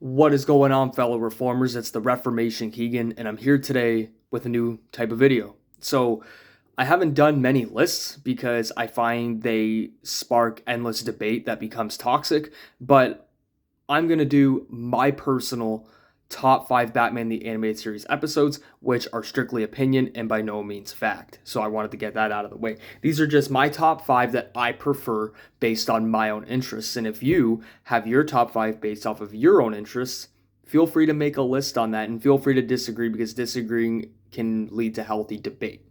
What is going on, fellow reformers? It's the Reformation Keegan, and I'm here today with a new type of video. So, I haven't done many lists because I find they spark endless debate that becomes toxic, but I'm going to do my personal top 5 Batman the Animated Series episodes, which are strictly opinion and by no means fact. So I wanted to get that out of the way. These are just my top 5 that I prefer based on my own interests. And if you have your top 5 based off of your own interests, feel free to make a list on that and feel free to disagree because disagreeing can lead to healthy debate.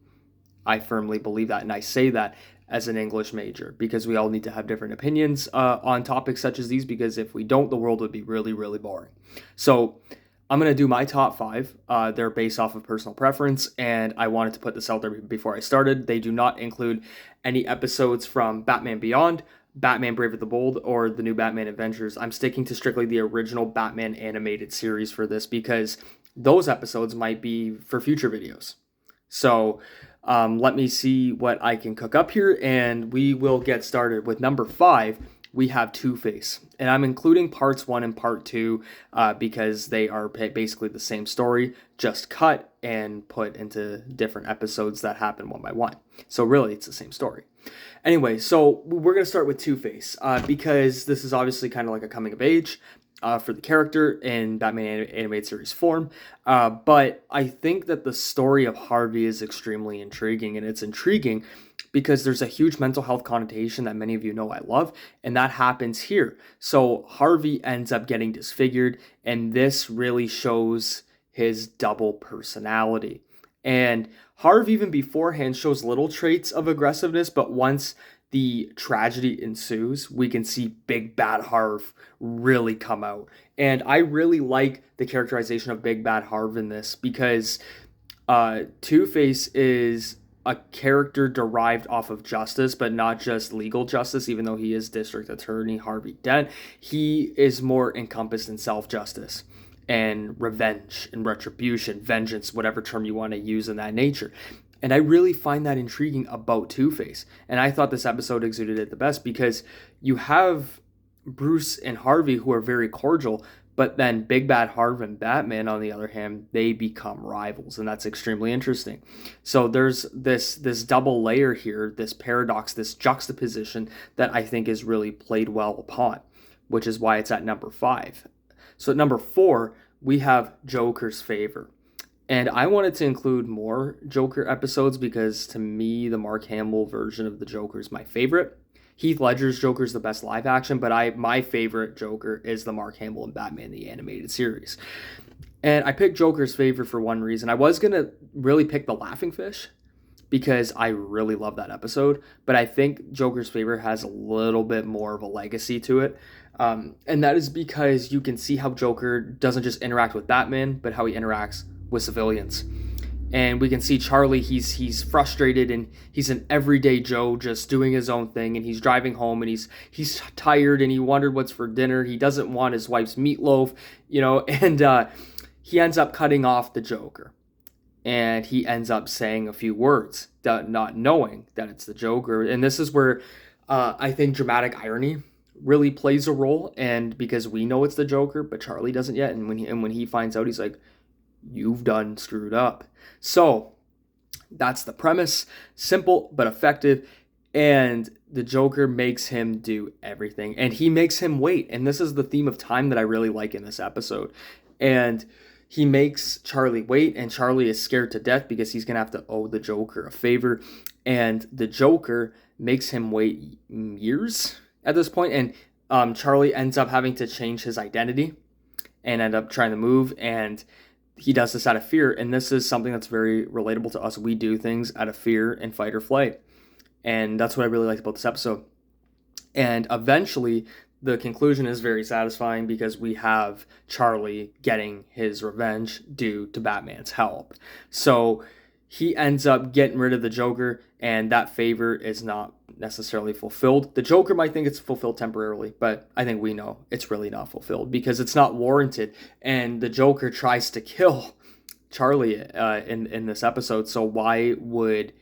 I firmly believe that, and I say that as an English major because we all need to have different opinions on topics such as these because if we don't, the world would be really, really boring. So I'm going to do my top 5. They're based off of personal preference, and I wanted to put this out there before I started. They do not include any episodes from Batman Beyond, Batman Brave and the Bold, or the new Batman Adventures. I'm sticking to strictly the original Batman animated series for this because those episodes might be for future videos. So let me see what I can cook up here, and we will get started with number 5. We have Two-Face, and I'm including parts 1 and part 2 because they are basically the same story, just cut and put into different episodes that happen one by one. So really, it's the same story. Anyway, so we're going to start with Two-Face because this is obviously kind of like a coming of age for the character in Batman animated series form. But I think that the story of Harvey is extremely intriguing, and it's intriguing because there's a huge mental health connotation that many of you know I love, and that happens here. So Harvey ends up getting disfigured, and this really shows his double personality. And Harvey, even beforehand, shows little traits of aggressiveness, but once the tragedy ensues, we can see Big Bad Harv really come out. And I really like the characterization of Big Bad Harv in this because Two-Face is a character derived off of justice, but not just legal justice, even though he is District Attorney Harvey Dent. He is more encompassed in self-justice and revenge and retribution, vengeance, whatever term you want to use in that nature. And I really find that intriguing about Two-Face. And I thought this episode exuded it the best because you have Bruce and Harvey who are very cordial, but then Big Bad Harv and Batman, on the other hand, they become rivals, and that's extremely interesting. So there's this double layer here, this paradox, this juxtaposition that I think is really played well upon, which is why it's at number 5. So at number 4, we have Joker's Favor. And I wanted to include more Joker episodes because to me, the Mark Hamill version of the Joker is my favorite. Heath Ledger's Joker is the best live action, but my favorite Joker is the Mark Hamill and Batman the Animated Series. And I picked Joker's Favor for one reason. I was going to really pick The Laughing Fish because I really love that episode, but I think Joker's Favor has a little bit more of a legacy to it. And that is because you can see how Joker doesn't just interact with Batman, but how he interacts with civilians. And we can see Charlie, he's frustrated and he's an everyday Joe just doing his own thing, and he's driving home and he's tired and he wondered what's for dinner. He doesn't want his wife's meatloaf, and he ends up cutting off the Joker. And he ends up saying a few words, not knowing that it's the Joker. And this is where I think dramatic irony really plays a role, and because we know it's the Joker, but Charlie doesn't yet, and when he finds out, he's like, "You've done screwed up." So that's the premise. Simple but effective. And the Joker makes him do everything. And he makes him wait. And this is the theme of time that I really like in this episode. And he makes Charlie wait. And Charlie is scared to death because he's going to have to owe the Joker a favor. And the Joker makes him wait years at this point. And Charlie ends up having to change his identity and end up trying to move. And he does this out of fear, and this is something that's very relatable to us. We do things out of fear and fight or flight, and that's what I really liked about this episode. And eventually, the conclusion is very satisfying because we have Charlie getting his revenge due to Batman's help. So he ends up getting rid of the Joker, and that favor is not necessarily fulfilled. The Joker might think it's fulfilled temporarily, but I think we know it's really not fulfilled because it's not warranted. And the Joker tries to kill Charlie in this episode. So why would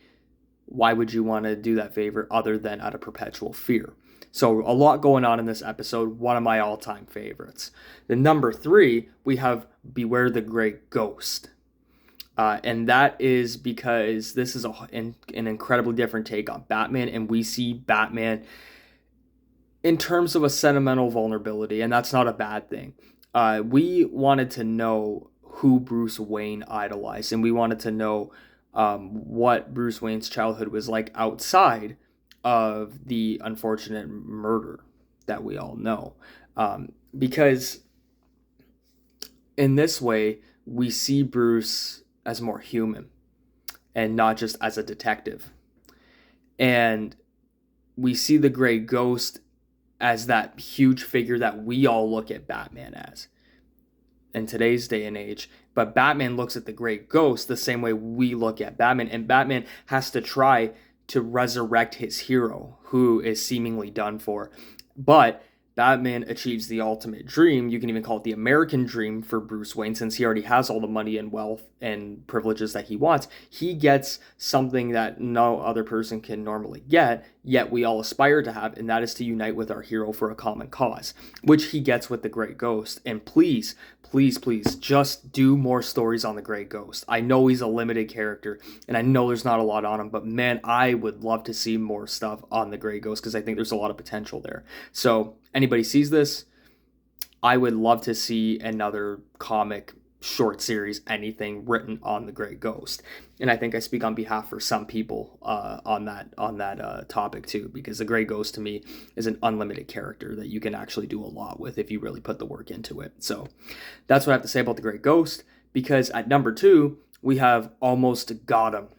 you want to do that favor other than out of perpetual fear? So a lot going on in this episode, one of my all-time favorites. Then number 3, we have Beware the Great Ghost. And that is because this is an incredibly different take on Batman, and we see Batman in terms of a sentimental vulnerability, and that's not a bad thing. We wanted to know who Bruce Wayne idolized, and we wanted to know what Bruce Wayne's childhood was like outside of the unfortunate murder that we all know. Because in this way, we see Bruce as more human and not just as a detective. And we see the Gray Ghost as that huge figure that we all look at Batman as in today's day and age. But Batman looks at the Gray Ghost the same way we look at Batman. And Batman has to try to resurrect his hero, who is seemingly done for. But Batman achieves the ultimate dream. You can even call it the American dream for Bruce Wayne, since he already has all the money and wealth and privileges that he wants. He gets something that no other person can normally get, yet we all aspire to have, and that is to unite with our hero for a common cause, which he gets with the Gray Ghost. And please, just do more stories on the Gray Ghost. I know he's a limited character, and I know there's not a lot on him, but man, I would love to see more stuff on the Gray Ghost, because I think there's a lot of potential there. So anybody sees this, I would love to see another comic, short series, anything written on the Gray Ghost. And I think I speak on behalf for some people on that topic too, because the Gray Ghost to me is an unlimited character that you can actually do a lot with if you really put the work into it. So that's what I have to say about the Gray Ghost, because at number 2, we have Almost Got Him.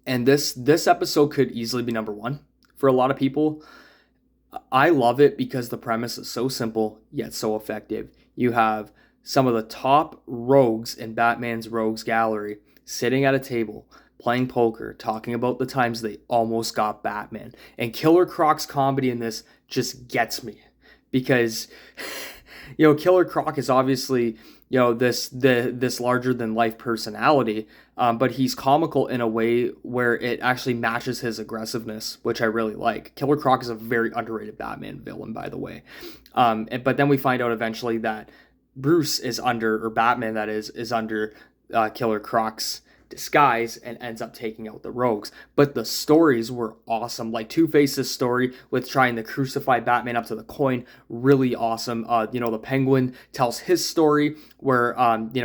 And this episode could easily be number 1 for a lot of people. I love it because the premise is so simple, yet so effective. You have some of the top rogues in Batman's rogues gallery sitting at a table, playing poker, talking about the times they almost got Batman. And Killer Croc's comedy in this just gets me. Because, Killer Croc is obviously, this larger than life personality, but he's comical in a way where it actually matches his aggressiveness, which I really like. Killer Croc is a very underrated Batman villain, by the way. But then we find out eventually that Bruce is under, or Batman that is under Killer Croc's disguise and ends up taking out the rogues. But the stories were awesome. Like Two-Face's story with trying to crucify Batman up to the coin, really awesome. The Penguin tells his story where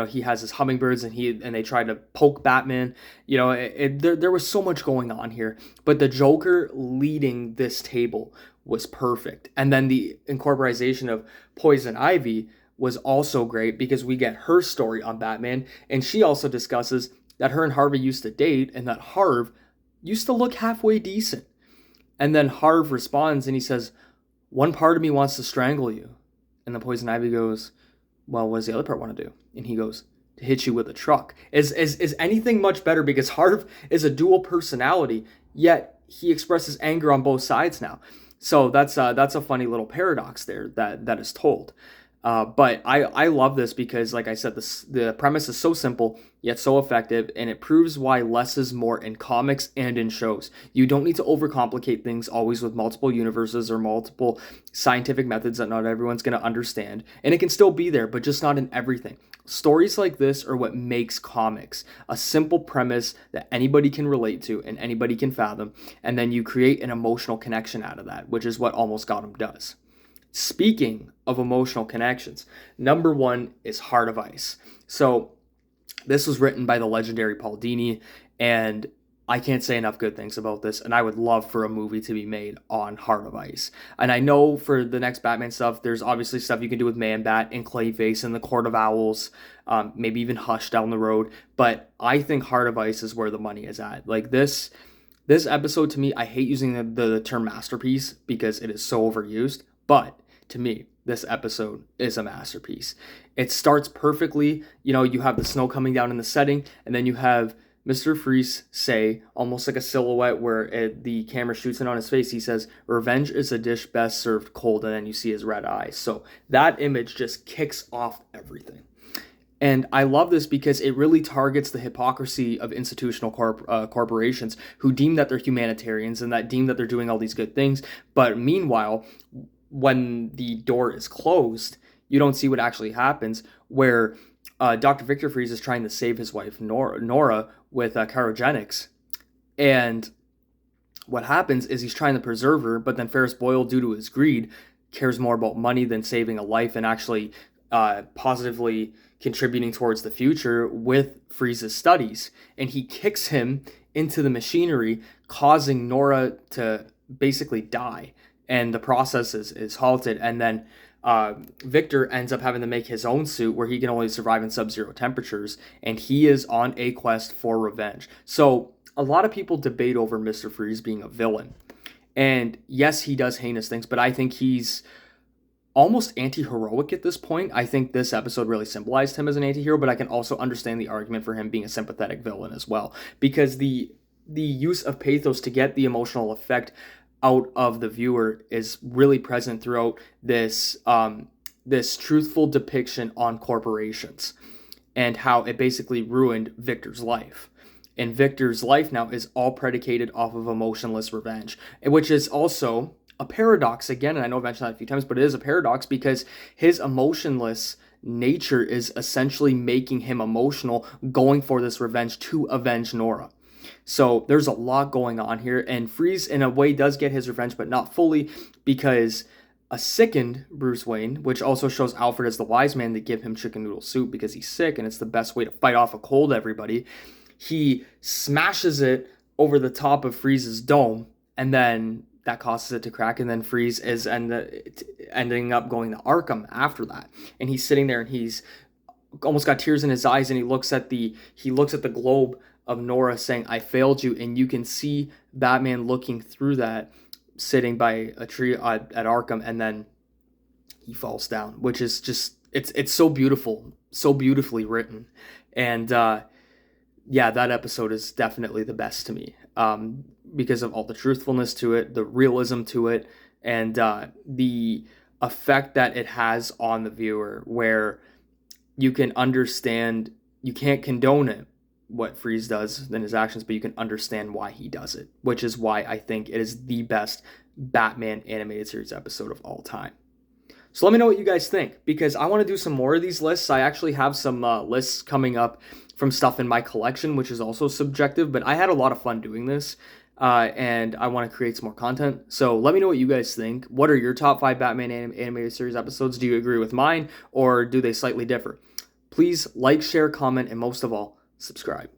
he has his hummingbirds and they try to poke Batman. There was so much going on here. But the Joker leading this table was perfect. And then the incorporation of Poison Ivy was also great, because we get her story on Batman, and she also discusses that her and Harvey used to date, and that Harv used to look halfway decent. And then Harv responds and he says, "One part of me wants to strangle you." And the Poison Ivy goes, "Well, what does the other part want to do?" And he goes, "To hit you with a truck." Is anything much better, because Harv is a dual personality, yet he expresses anger on both sides now. So that's a funny little paradox there that is told. But I love this because, like I said, the premise is so simple, yet so effective, and it proves why less is more in comics and in shows. You don't need to overcomplicate things always with multiple universes or multiple scientific methods that not everyone's going to understand. And it can still be there, but just not in everything. Stories like this are what makes comics. A simple premise that anybody can relate to and anybody can fathom, and then you create an emotional connection out of that, which is what Almost Got Him does. Speaking of emotional connections, number 1 is Heart of Ice. So this was written by the legendary Paul Dini, and I can't say enough good things about this, and I would love for a movie to be made on Heart of Ice. And I know for the next Batman stuff, there's obviously stuff you can do with Man-Bat and Clayface and the Court of Owls, maybe even Hush down the road, but I think Heart of Ice is where the money is at. Like this episode, to me, I hate using the term masterpiece because it is so overused, but to me, this episode is a masterpiece. It starts perfectly. You have the snow coming down in the setting, and then you have Mr. Freeze say, almost like a silhouette where the camera shoots in on his face, he says, "Revenge is a dish best served cold," and then you see his red eyes. So that image just kicks off everything. And I love this because it really targets the hypocrisy of institutional corporations who deem that they're humanitarians and that deem that they're doing all these good things. But meanwhile, when the door is closed, you don't see what actually happens, where Dr. Victor Fries is trying to save his wife, Nora with cryogenics. And what happens is he's trying to preserve her, but then Ferris Boyle, due to his greed, cares more about money than saving a life and actually positively contributing towards the future with Fries's studies. And he kicks him into the machinery, causing Nora to basically die. And the process is halted. And then Victor ends up having to make his own suit where he can only survive in sub-zero temperatures. And he is on a quest for revenge. So a lot of people debate over Mr. Freeze being a villain. And yes, he does heinous things, but I think he's almost anti-heroic at this point. I think this episode really symbolized him as an anti-hero, but I can also understand the argument for him being a sympathetic villain as well, because the use of pathos to get the emotional effect out of the viewer is really present throughout this this truthful depiction on corporations and how it basically ruined Victor's life. And Victor's life now is all predicated off of emotionless revenge, which is also a paradox again, and I know I've mentioned that a few times, but it is a paradox because his emotionless nature is essentially making him emotional, going for this revenge to avenge Nora. So there's a lot going on here, and Freeze in a way does get his revenge, but not fully, because a sickened Bruce Wayne, which also shows Alfred as the wise man to give him chicken noodle soup because he's sick and it's the best way to fight off a cold, everybody. He smashes it over the top of Freeze's dome, and then that causes it to crack, and then Freeze is ending up going to Arkham after that. And he's sitting there and he's almost got tears in his eyes, and he looks at the globe of Nora saying, "I failed you," and you can see Batman looking through that, sitting by a tree at Arkham, and then he falls down, which is just it's so beautiful, so beautifully written. And yeah, that episode is definitely the best to me, because of all the truthfulness to it, the realism to it, and the effect that it has on the viewer, where you can understand, you can't condone it, what Freeze does in his actions, but you can understand why he does it, which is why I think it is the best Batman animated series episode of all time. So let me know what you guys think, because I want to do some more of these lists. I actually have some lists coming up from stuff in my collection, which is also subjective, but I had a lot of fun doing this, and I want to create some more content. So let me know what you guys think. What are your top 5 Batman animated series episodes? Do you agree with mine, or do they slightly differ? Please like, share, comment, and most of all, subscribe.